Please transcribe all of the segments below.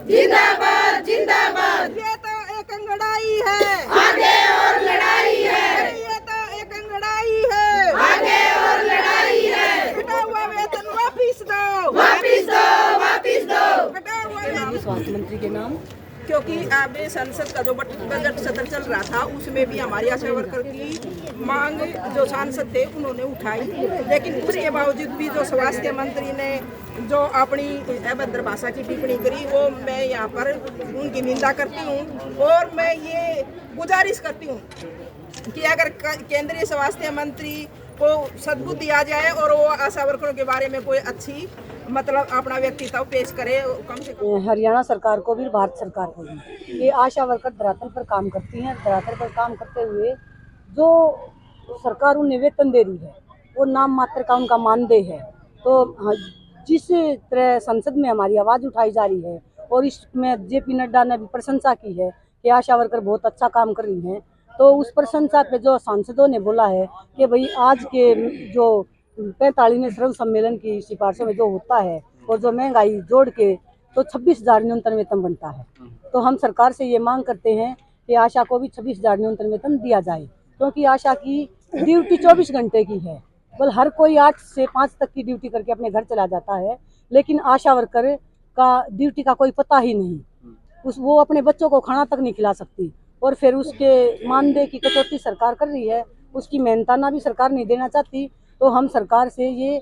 जिंदाबाद जिंदाबाद। ये तो एक अंगड़ाई है, आगे और लड़ाई है। ये तो एक अंगड़ाई है, आगे और लड़ाई है। कटा हुआ वेतन वापिस दो, वापिस दो, वापिस दो। कटा हुआ वेतन। स्वास्थ्य मंत्री के नाम, क्योंकि अभी संसद का जो बजट सत्र चल रहा था उसमें भी हमारी आशा वर्कर की मांग जो सांसद थे उन्होंने उठाई, लेकिन उसके बावजूद भी जो स्वास्थ्य मंत्री ने जो अपनी अभद्र भाषा की टिप्पणी करी वो मैं यहाँ पर उनकी निंदा करती हूँ और मैं ये गुजारिश करती हूँ कि अगर केंद्रीय स्वास्थ्य मंत्री को सद्बुद्धि आ जाए और वो आशा वर्करों के बारे में कोई अच्छी मतलब अपना व्यक्तित्व पेश करे कम से कम। हरियाणा सरकार को भी भारत सरकार को भी, ये आशा वर्कर धरातल पर काम करती हैं। धरातल पर काम करते हुए जो सरकार उन्हें वेतन दे रही है वो नाम मात्र का उनका मानदेय है। तो जिस तरह संसद में हमारी आवाज़ उठाई जा रही है और इसमें जेपी नड्डा ने भी प्रशंसा की है कि आशा वर्कर बहुत अच्छा काम कर रही हैं, तो उस प्रशंसा पे जो सांसदों ने बोला है कि भाई आज के जो 45वें श्रम सम्मेलन की सिफारिशों में जो होता है और जो महंगाई जोड़ के तो 26,000 न्यूनतम वेतन बनता है, तो हम सरकार से ये मांग करते हैं कि आशा को भी 26,000 न्यूनतम वेतन दिया जाए, क्योंकि आशा की ड्यूटी 24 घंटे की है। बल हर कोई 8 से 5 तक की ड्यूटी करके अपने घर चला जाता है, लेकिन आशा वर्कर का ड्यूटी का कोई पता ही नहीं। वो अपने बच्चों को खाना तक नहीं खिला सकती और फिर उसके मानदेय की कटौती सरकार कर रही है, उसकी मेहनताना भी सरकार नहीं देना चाहती। तो हम सरकार से ये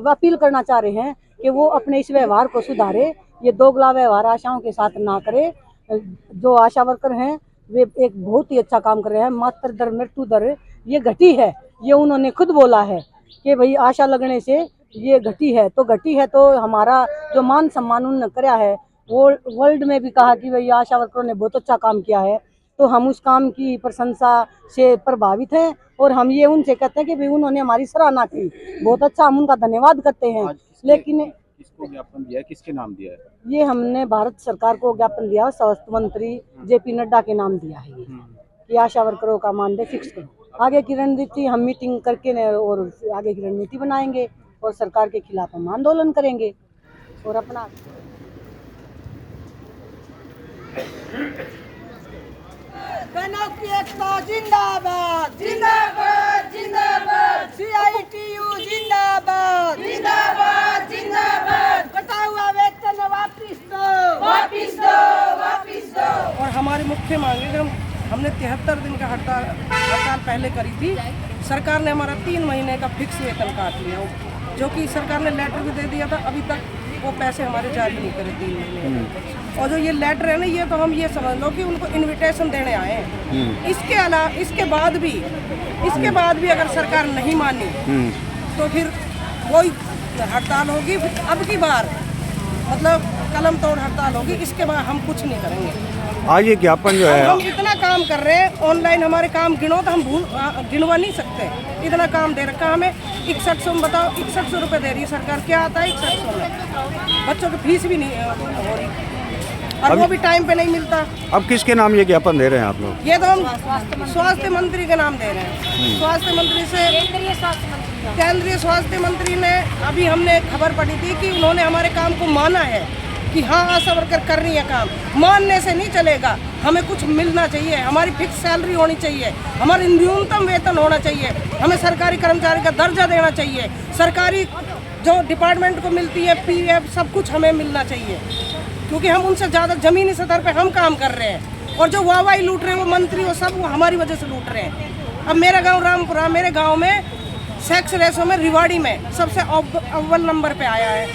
अपील करना चाह रहे हैं कि वो अपने इस व्यवहार को सुधारे, ये दोगला व्यवहार आशाओं के साथ ना करे। जो आशा वर्कर हैं वे एक बहुत ही अच्छा काम कर रहे हैं। मातृ दर मृत्यु दर ये घटी है, ये उन्होंने खुद बोला है कि भाई आशा लगने से ये घटी है, तो घटी है तो हमारा जो मान सम्मान उन्होंने कराया है वो वर्ल्ड में भी कहा कि भाई आशा वर्करों ने बहुत अच्छा काम किया है, तो हम उस काम की प्रशंसा से प्रभावित हैं और हम ये उनसे कहते हैं कि भाई उन्होंने हमारी सराहना की, बहुत अच्छा, हम उनका धन्यवाद करते हैं। लेकिन किसको ज्ञापन दिया है, किसके नाम दिया है? ये हमने भारत सरकार को ज्ञापन दिया, स्वास्थ्य मंत्री जेपी नड्डा के नाम दिया है ये कि आशा वर्करों का मानदेय फिक्स करो। आगे की रणनीति हम मीटिंग करके और आगे की रणनीति बनाएंगे और सरकार के खिलाफ हम आंदोलन करेंगे और अपना गणों की एकता जिंदाबाद, जिंदाबाद जिंदाबाद। CITU जिंदाबाद, जिंदाबाद जिंदाबाद। कटा हुआ वेतन वापिस दो, वापिस दो, वापिस दो। और हमारी मुख्य मांग है कि हमने 73 दिन का हड़ताल पहले करी थी। सरकार ने हमारा 3 महीने का फिक्स वेतन काट लिया, जो कि सरकार ने लेटर भी दे दिया था, अभी तक वो पैसे हमारे जारी नहीं करे 3 महीने। और जो ये लेटर है ना, ये तो हम ये समझ लो कि उनको इनविटेशन देने आए हैं। इसके अलावा इसके बाद भी अगर सरकार नहीं मानी तो फिर वही हड़ताल होगी। अब की बार मतलब कलम तोड़ हड़ताल होगी, इसके बाद हम कुछ नहीं करेंगे। आज ये ज्ञापन जो है, हम इतना काम कर रहे हैं, ऑनलाइन हमारे काम गिनो तो हम गिनवा नहीं सकते, इतना काम दे रखा हमें। 6100 में बताओ, 6100 रुपये दे रही है सरकार, क्या आता है 6100 में? बच्चों की फीस भी नहीं हो रही और वो भी टाइम पे नहीं मिलता। अब किसके नाम ये ज्ञापन दे रहे हैं आप लोग? ये तो हम स्वास्थ्य मंत्री के नाम दे रहे हैं। स्वास्थ्य मंत्री से केंद्रीय स्वास्थ्य मंत्री ने अभी हमने खबर पड़ी थी कि उन्होंने हमारे काम को माना है कि हाँ आशा वर्कर कर रही है काम। मानने से नहीं चलेगा, हमें कुछ मिलना चाहिए, हमारी फिक्स सैलरी होनी चाहिए, हमारी न्यूनतम वेतन होना चाहिए, हमें सरकारी कर्मचारी का दर्जा देना चाहिए, सरकारी जो डिपार्टमेंट को मिलती है PF सब कुछ हमें मिलना चाहिए, क्योंकि हम उनसे ज़्यादा ज़मीनी स्तर पे हम काम कर रहे हैं। और जो वाहवाही लूट रहे हैं वो मंत्री वो सब वो हमारी वजह से लूट रहे हैं। अब मेरा गांव रामपुरा, मेरे गांव में सेक्स रेशो में रिवाड़ी में सबसे अव्वल नंबर पे आया है।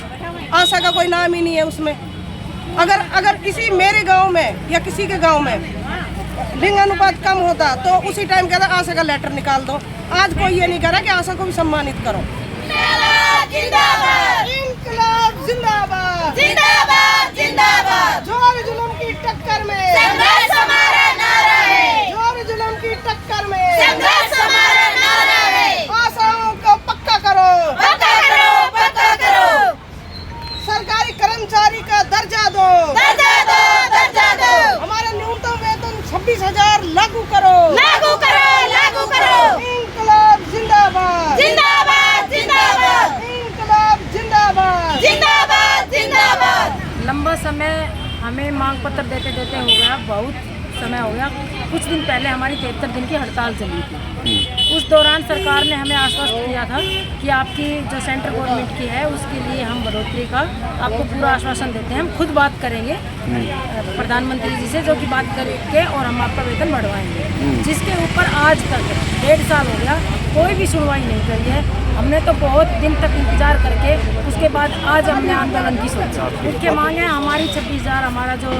आशा का कोई नाम ही नहीं है उसमें। अगर इसी मेरे गांव में या किसी के गांव में लिंग अनुपात कम होता तो उसी टाइम कहता आशा का लेटर निकाल दो। आज कोई ये नहीं कह रहा कि आशा को भी सम्मानित करो। जिंदाबाद इंकलाब जिंदाबाद, जिंदाबाद जिंदाबाद। जोर जुल्म की टक्कर में संघर्ष हमारा नारा है, जोर जुल्म की टक्कर में संघर्ष हमारा नारा है। आशाओं को पक्का करो, पक्का करो, पक्का करो। सरकारी कर्मचारी का दर्जा दो, दर्जा दो, दर्जा दो। हमारा न्यूनतम वेतन 26,000 लागू करो, लागू करो, लागू करो। इंकलाब जिंदाबाद, जिंदाबाद जिंदाबाद। इंकलाब जिंदाबाद, जिंदाबाद जिंदाबाद। हमें मांग पत्र देते देते हो गया, बहुत समय हो गया। कुछ दिन पहले हमारी 73 दिन की हड़ताल चली थी। उस दौरान सरकार ने हमें आश्वस्त किया था कि आपकी जो सेंट्रल गवर्नमेंट की है उसके लिए हम बढ़ोतरी का आपको पूरा आश्वासन देते हैं। हम खुद बात करेंगे प्रधानमंत्री जी से, जो कि बात करके और हम आपका वेतन बढ़वाएंगे। जिसके ऊपर आज तक 1.5 साल हो गया, कोई भी सुनवाई नहीं करी है। हमने तो बहुत दिन तक इंतजार करके उसके बाद आज हमने आंदोलन की सोचा। मुख्य मांग है हमारी 26,000 हमारा जो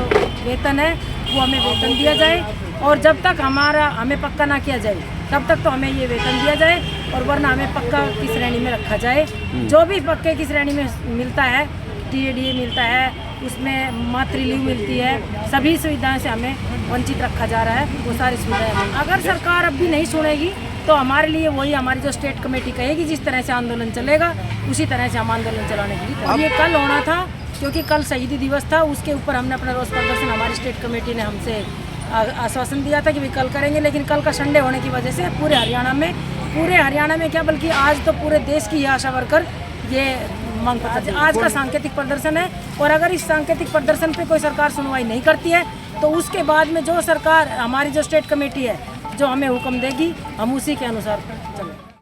वेतन है वो हमें वेतन दिया जाए, और जब तक हमें पक्का ना किया जाए तब तक तो हमें ये वेतन दिया जाए, और वरना हमें पक्का की श्रेणी में रखा जाए। जो भी पक्के की श्रेणी में मिलता है, टीएडीए मिलता है, उसमें मातृ लीव मिलती है, सभी सुविधाएं से हमें वंचित रखा जा रहा है। वो सारी सुविधाएं अगर सरकार अब भी नहीं सुनेगी तो हमारे लिए वही हमारी जो स्टेट कमेटी कहेगी, जिस तरह से आंदोलन चलेगा उसी तरह से हम आंदोलन चलाने के लिए। ये कल होना था क्योंकि कल शहीदी दिवस था, उसके ऊपर हमने अपना रोष प्रदर्शन, हमारी स्टेट कमेटी ने हमसे आश्वासन दिया था कि वे कल करेंगे। लेकिन कल का संडे होने की वजह से पूरे हरियाणा में क्या बल्कि आज तो पूरे देश की आशा वर्कर ये मांग पत्र, आज का सांकेतिक प्रदर्शन है। और अगर इस सांकेतिक प्रदर्शन पे कोई सरकार सुनवाई नहीं करती है तो उसके बाद में जो सरकार हमारी जो स्टेट कमेटी है जो हमें हुक्म देगी हम उसी के अनुसार चलेंगे।